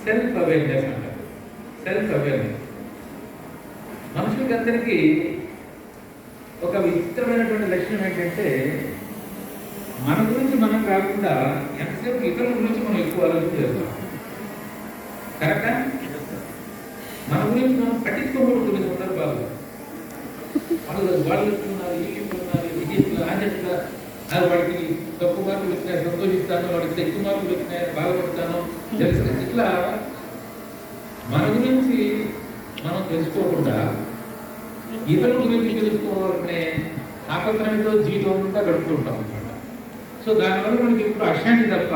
Self awareness అంటారు. Self awareness మనుషులకి అందరికీ ఒక విచిత్రమైనటువంటి లక్షణం ఏంటంటే మన గురించి మనం కాకుండా ఎంతసేపు ఇతరుల గురించి మనం ఎక్కువ ఆలోచన చేస్తాం. కరెక్టా? మన గురించి మనం పట్టించుకోకూడదు కొన్ని సందర్భాలు. వాళ్ళు ఎట్లున్నారు, వీళ్ళు ఎట్లున్నారు, ఇది ఎట్లా అని ఎట్లా, వాడికి తక్కువ మార్కులు వచ్చినాయి సంతోషిస్తాను, వాడికి ఎక్కువ మార్కులు వచ్చినాయి బాధపడతాను, ఇట్లా మన గురించి మనం తెలుసుకోకుండా ఇతరుల గురించి తెలుసుకోవాలనే ఆకర్షణతో జీవితం అంతా గడుపుతుంటాం అనమాట. సో దానివల్ల మనకి ఇప్పుడు అశాంతి తప్ప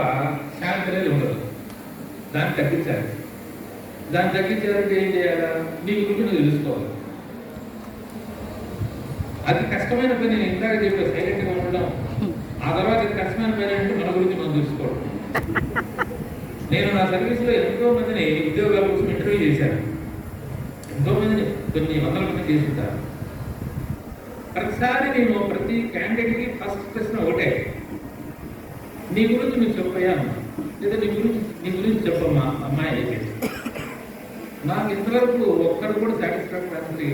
శాంతి అనేది ఉండదు. దాన్ని తగ్గించాలి. దాన్ని తగ్గించాలంటే ఏం చేయాలా? నీ గురించి నువ్వు తెలుసుకోవాలి. అది కష్టమైన పని. నేను ఇందాక చెప్పా సైలెంట్గా ఉండడం. ఆ తర్వాత ఇది కష్టమైన పని అంటే మన గురించి మనం తెలుసుకోవడం. నేను నా సర్వీస్లో ఎంతో మందిని ఉద్యోగాల కోసం ఇంటర్వ్యూ చేశాను. ఎంతో మందిని కొన్ని వందల మంది చేసుకుంటారు. ప్రతిసారి నేను ప్రతి క్యాండిడేట్కి ఫస్ట్ ప్రశ్న ఒకటే, నీ గురించి నువ్వు చెప్పయ్యా లేదా నీ గురించి చెప్పమ్మా అమ్మాయి అయితే. నాకు ఇంతవరకు ఒక్కరు కూడా సాటిస్ఫాక్షన్ రాసింది.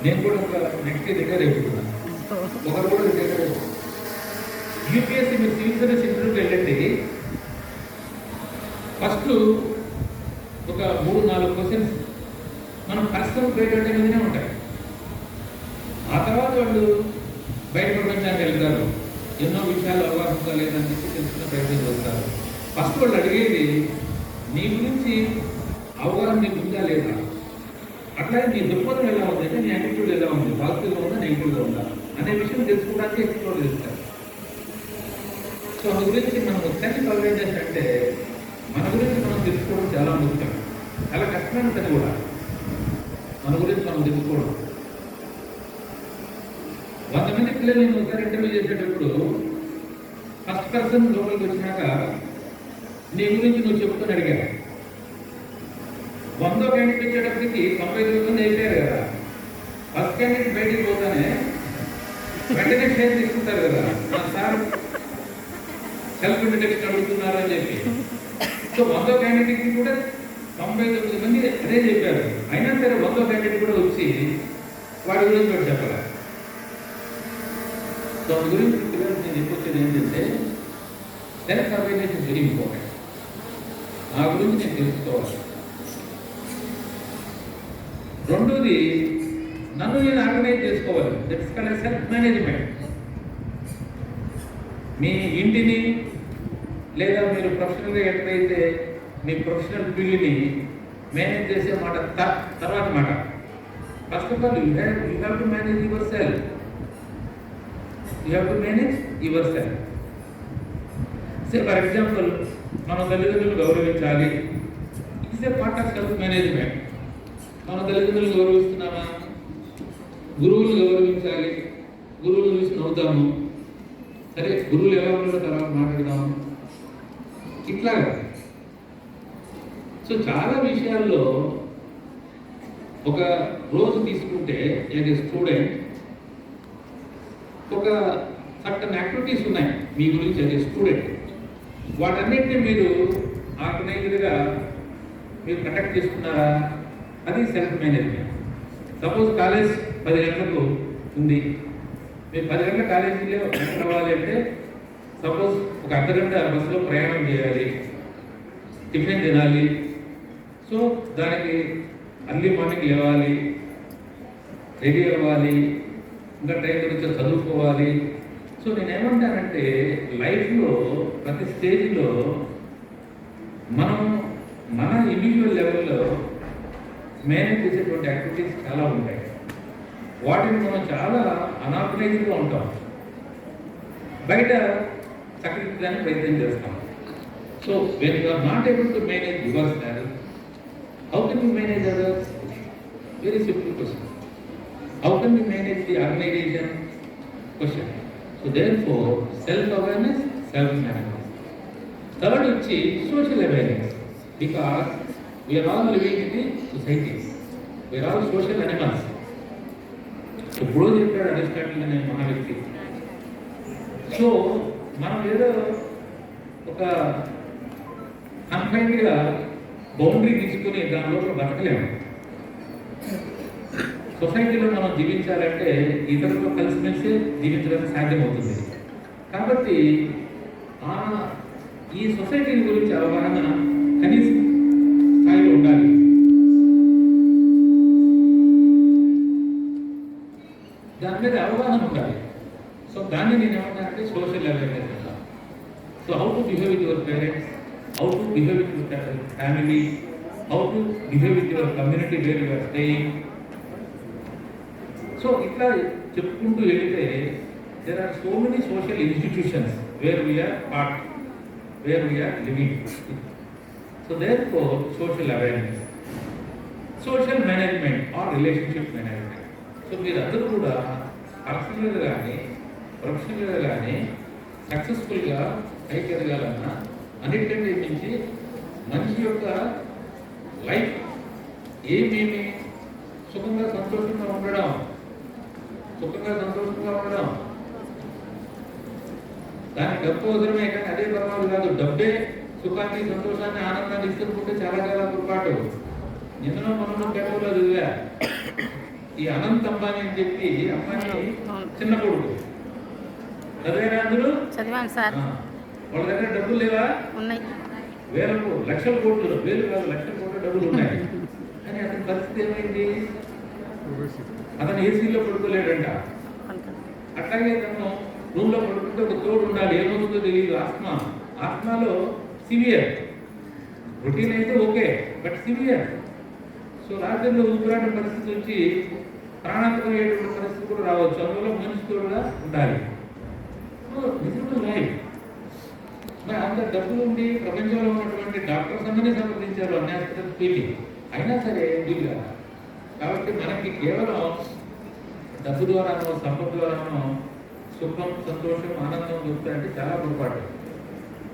నేను కూడా ఒక నెక్స్ట్ దగ్గర అయిపోతున్నాను. ఒకరు కూడా దగ్గర యూపీఎస్సీ మీరు సివిల్ సర్వీస్ ఇంటర్వ్యూకి వెళ్ళండి. ఫస్ట్ ఒక 3-4 క్వశ్చన్స్ మనం పర్సనల్ క్రెడిట్ మీదనే ఉంటాయి. ఆ తర్వాత వాళ్ళు బయట ప్రపంచానికి వెళ్తారు. ఎన్నో విషయాలు అవగాహన లేదని చెప్పి తెలుసుకున్న ప్రయత్నం చేస్తారు. ఫస్ట్ వాళ్ళు అడిగేది నీ గురించి అవగాహన నీకు ఉందా లేదా, అట్లాగే నీ దృక్పథం ఎలా ఉంది అంటే నీ యాటిట్యూడ్ ఎలా ఉంది, పాజిటివ్గా ఉందా నెగిటివ్గా ఉందా అనే విషయం తెలుసుకోవడానికి ఎక్స్ప్లోర్ చేస్తారు. సో మన గురించి మనం సెల్ఫ్ అవేర్నెస్ అంటే మన గురించి మనం తెలుసుకోవడం చాలా ముఖ్యం. చాలా కష్టమైన పని కూడా మన గురించి మనం తెలుసుకోవడం. 100 మంది పిల్లలు నేను ఒకసారి ఇంటర్వ్యూ చేసేటప్పుడు ఫస్ట్ పర్సన్ లోపలికి వచ్చినాక నీ గురించి నువ్వు చెప్పుకొని అడిగాను. 100 క్యాండిడేట్ వచ్చేటప్పటికి 99 మంది అయిపోయారు కదా. ఫస్ట్ క్యాండిడేట్ బయటికి పోతానే వెంటనే షేర్ తీసుకుంటారు కదా, సార్ సెల్ఫ్ ఇంట్రడక్షన్ అడుగుతున్నారు అని చెప్పి. సో 100 క్యాండిడేట్కి కూడా 99 మంది అదే చెప్పారు. అయినా సరే 100 క్యాండిడేట్ కూడా వచ్చి వాడి గురించి కూడా చెప్పాలి. సో వాడి గురించి పిల్లలు నేను చెప్పొచ్చేది ఏంటంటే self awareness is very important. నా గురించి నేను తెలుసుకోవాలి. రెండోది నన్ను నేను ఆర్గనైజ్ చేసుకోవాలి. That's called self management. మీ ఇంటిని లేదా మీరు ప్రొఫెషనల్గా ఎక్కడైతే మీ ప్రొఫెషనల్ ఫీల్డ్ని మేనేజ్ చేసే మాట తర్వాత మాట. First of all you have to manage your self. You have to manage your self. Say for example మన తల్లిదండ్రులు గౌరవించాలి. It's a part of self management. మన తల్లిదండ్రులు గౌరవిస్తున్నామా? గురువులు గౌరవించాలి. గురువులు చూసి నవ్వుతాము. సరే గురువులు ఎలా ఉన్నారో తర్వాత మాట్లాడదాము. ఇట్లాగా సో చాలా విషయాల్లో ఒక రోజు తీసుకుంటే యాజ్ ఏ స్టూడెంట్ ఒక సర్టన్ యాక్టివిటీస్ ఉన్నాయి మీ గురించి యాజ్ ఏ స్టూడెంట్. వాటన్నిటిని మీరు ఆర్గనైజ్డ్గా మీరు కండక్ట్ చేసుకున్నారా? అది సెల్ఫ్ మేనేజ్మెంట్. సపోజ్ కాలేజ్ 10 గంటలకు ఉంది. మీరు 10 గంటల కాలేజీలో రావాలి అంటే సపోజ్ ఒక అర్ధగంట బస్సులో ప్రయాణం చేయాలి, టిఫిన్ తినాలి. సో దానికి అర్లీ మార్నింగ్ లేవాలి, రెడీ అవ్వాలి, ఇంకా టైం గురించి చదువుకోవాలి. సో నేనేమంటానంటే లైఫ్లో ప్రతి స్టేజ్లో మనం మన ఇండివిజువల్ లెవెల్లో మేనేజ్ చేసేటువంటి యాక్టివిటీస్ చాలా ఉంటాయి. వాటిని మనం చాలా అనార్గనైజ్డ్గా ఉంటాం. బయట చక్కదిద్దడానికి ప్రయత్నం చేస్తాం. So when you are not able to manage yourself, how can you manage others? Very simple question. How can you manage the organisation? Question. So therefore self awareness, self management. Third వచ్చి social awareness. Because we're all living in the society, we're all social animals. ఎప్పుడో చెప్పాడు Aristotle అనే మహా వ్యక్తి. So మనం ఏదో ఒక కన్ఫైన్డ్గా boundary తీసుకుని దాని లోపల బతకలేము. సొసైటీలో మనం జీవించాలంటే ఇతరులతో కలిసిమెలిసి జీవించడానికి సాధ్యమవుతుంది. కాబట్టి ఈ సొసైటీ గురించి అవగాహన కనీస స్థాయిలో ఉండాలి. దాని మీద అవగాహన ఉండాలి. సో దాన్ని నేను ఏమంటానంటే సోషల్ అవేర్నెస్ అంట. So how to behave with your parents, how to behave with your family, how to behave with your community where you are staying. So ఇట్లా చెప్పుకుంటూ వెళితే there are so many social institutions where we are part, where we are living. So therefore social awareness, social management or relationship management. So మీరందరూ కూడా పర్సనల్గా కానీ ప్రొఫెషనల్గా కానీ సక్సెస్ఫుల్గా పైకి ఎదగాలన్నా అన్నిటికంటే మించి మనిషి యొక్క లైఫ్ ఏమేమి సుఖంగా సంతోషంగా ఉండడం, దానికి డబ్బు అవసరమే, కానీ అదే పర్వాలేదు కాదు. డబ్బే సుఖాన్ని సంతోషాన్ని ఆనందాన్ని ఇస్తుంటే చాలా చాలా పొరపాటు. నిన్నలో మనం తెలుగులో చదివా, ఈ అనంత అంబానీ అని చెప్పి అమ్మాయి చిన్న కొడుకు చదివారా అందరూ? చదివాను సార్. వాళ్ళ దగ్గర డబ్బులు లేవా? ఉన్నాయి. లక్షల కోట్లు, వేలు కాదు లక్షల కోట్ల డబ్బులు ఉన్నాయి. కానీ అతని పరిస్థితి ఏమైంది? అతను ఏసీలో పడుకోలేడంట. అట్లాగే తను రూమ్లో పడుకుంటే ఒక తోడు ఉండాలి. ఏమవుతుందో తెలియదు. ఆస్మాలో సివియర్, రొటీన్ అయితే ఓకే బట్ సివియర్. సో రాత్రిలో ఊపిరాట పరిస్థితి వచ్చి ప్రాణాంతకమయ్యేటువంటి పరిస్థితి కూడా రావచ్చు. అందువల్ల మనిషి తోడుగా ఉండాలి. So miserable life. మరి అంత డబ్బులు ఉండి ప్రపంచంలో ఉన్నటువంటి డాక్టర్స్ అందరినీ సంప్రదించారు అన్ని హాస్పిటల్స్ ఫీలింగ్ అయినా సరే వీలుగా. కాబట్టి మనకి కేవలం డబ్బు ద్వారానో సంపద ద్వారానో సుఖం సంతోషం ఆనందం దొరుకుతాయంటే చాలా పొరపాటు.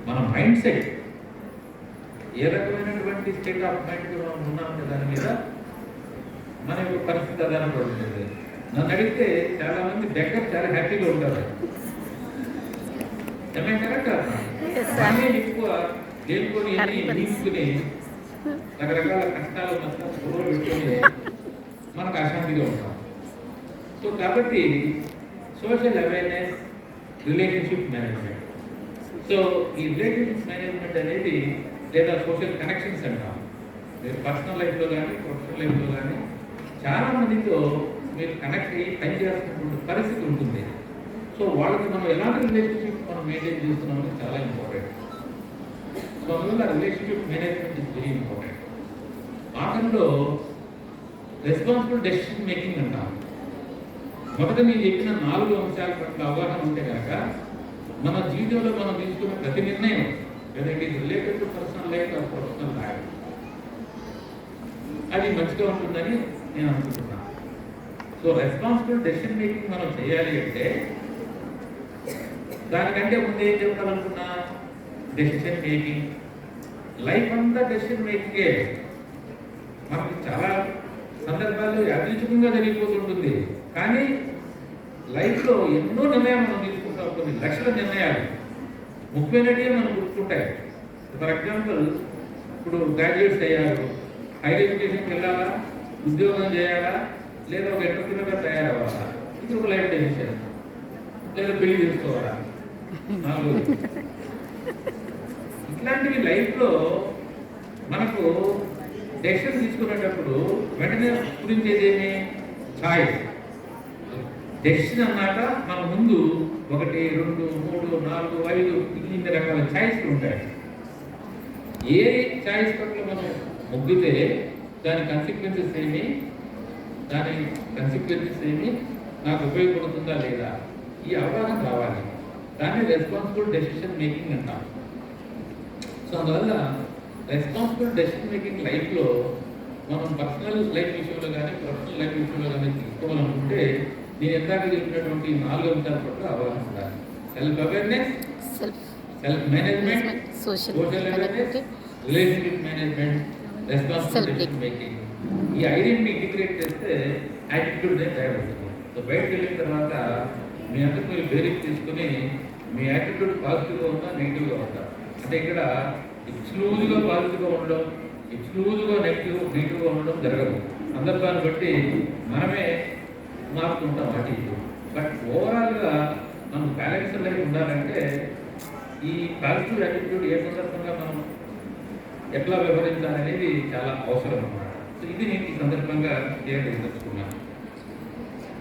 మన మైండ్ సెట్ ఏ రకమైనటువంటి స్టేట్ ఆఫ్ మైండ్కి మనం ఉన్నామంటే దాని మీద మన యొక్క పరిస్థితి ఆధారపడుతుంది. నన్ను అడిగితే చాలా మంది బెక్కర్ చాలా హ్యాపీగా ఉంటారు. ఏమైనా కరెక్ట్ అన్నీ ఎక్కువ లేనుకొని తీసుకుని రకరకాల కష్టాలు మొత్తం గొడవలు పెట్టుకొని మనకు అశాంతిగా ఉంటాం. సో కాబట్టి social awareness, relationship management. So ఈ రిలేషన్షిప్ మేనేజ్మెంట్ అనేది లేదా సోషల్ కనెక్షన్స్ అంటాం. మీరు పర్సనల్ లైఫ్లో కానీ ప్రొఫెషనల్ లైఫ్లో కానీ చాలా మందితో మీరు కనెక్ట్ అయ్యి పనిచేస్తున్నటువంటి పరిస్థితి ఉంటుంది. సో వాళ్ళకి మనం ఎలాంటి రిలేషన్షిప్ మనం మెయింటైన్ చేస్తున్నాం అనేది చాలా ఇంపార్టెంట్. సో అందువల్ల relationship management is very important. ఆఖరిలో రెస్పాన్సిబుల్ డెసిషన్ మేకింగ్ అంటాం. మొదట నేను చెప్పిన 4 అంశాల పట్ల అవగాహన ఉంటే కనుక మన జీవితంలో మనం తీసుకున్న ప్రతి నిర్ణయం whether it is related to personal life or professional life అది మంచిగా ఉంటుందని నేను అనుకుంటున్నాను. సో రెస్పాన్సిబుల్ డెసిషన్ మేకింగ్ మనం చేయాలి అంటే దానికంటే ముందు ఏం చెప్పాలనుకున్నా, డెసిషన్ మేకింగ్ లైఫ్ అంతా డెసిషన్ మేకింగే. మనకి చాలా సందర్భాల్లో యాదృచ్ఛికంగా జరిగిపోతుంటుంది. కానీ లైఫ్లో ఎన్నో నిర్ణయాలు మనం తీసుకుంటాం. కొన్ని లక్షల నిర్ణయాలు ముఖ్యమైనవి మనం గుర్తుకుంటాయి. ఫర్ ఎగ్జాంపుల్, ఇప్పుడు గ్రాడ్యుయేట్స్ అయ్యారు, హైయర్ ఎడ్యుకేషన్కి వెళ్ళాలా, ఉద్యోగం చేయాలా, లేదా ఒక ఎంటర్ప్రెన్యూర్గా తయారవ్వాలా, ఇది ఒక లైఫ్ డెసిషన్. లేదా పెళ్లి చేసుకోవాలా, 4. ఇట్లాంటివి లైఫ్లో మనకు డెసిషన్ తీసుకునేటప్పుడు వెంటనే గురించి ఏదేమి ఛాయిస్. డెసిషన్ అన్నాక మన ముందు 1, 2, 3, 4, 5 ఇన్ని రకాల ఛాయిస్లు ఉంటాయి. ఏ ఛాయిస్ పట్ల మనం మొగ్గితే దాని కన్సిక్వెన్సెస్ ఏమి నాకు ఉపయోగపడుతుందా లేదా ఈ అవగాహన రావాలి. దాన్ని రెస్పాన్సిబుల్ డెసిషన్ మేకింగ్ అంటాం. సో అందువల్ల రెస్పాన్సిబుల్ డెసిషన్ మేకింగ్ లైఫ్లో మనం పర్సనల్ లైఫ్ విషయంలో కానీ ప్రొఫెషనల్ లైఫ్ విషయంలో కానీ తీసుకోవాలనుకుంటే నేను ఎందాక చెప్పినటువంటి 4 అంశాల పట్ల అవగాహన ఉండాలి. Self awareness, self management, social awareness, relationship management, responsible decision making. ఈ ఐడెంటిటీ ఇంటిగ్రేట్ చేస్తే యాటిట్యూడ్ అనేది తయారవుతుంది. సో బయటకు వెళ్ళిన తర్వాత మీ అందరూ మీరు బేరీస్ తీసుకుని మీ యాటిట్యూడ్ పాజిటివ్గా ఉందా నెగిటివ్గా ఉందా. అంటే ఇక్కడ ఎక్స్క్లూజివ్గా పాజిటివ్గా ఉండడం, ఎక్స్క్లూజివ్గా నెగిటివ్గా ఉండడం జరగదు. సందర్భాన్ని బట్టి మనమే మారుతుంటాం అటు ఇటు. బట్ ఓవరాల్గా మనం బ్యాలెన్స్డ్ లైఫ్ ఉండాలంటే ఈ పాజిటివ్ యాటిట్యూడ్ ఏ సందర్భంగా మనం ఎట్లా వ్యవహరించాలనేది చాలా అవసరం అన్నమాట. సో ఇది నేను ఈ సందర్భంగా క్లియర్ చేసుకున్నాను.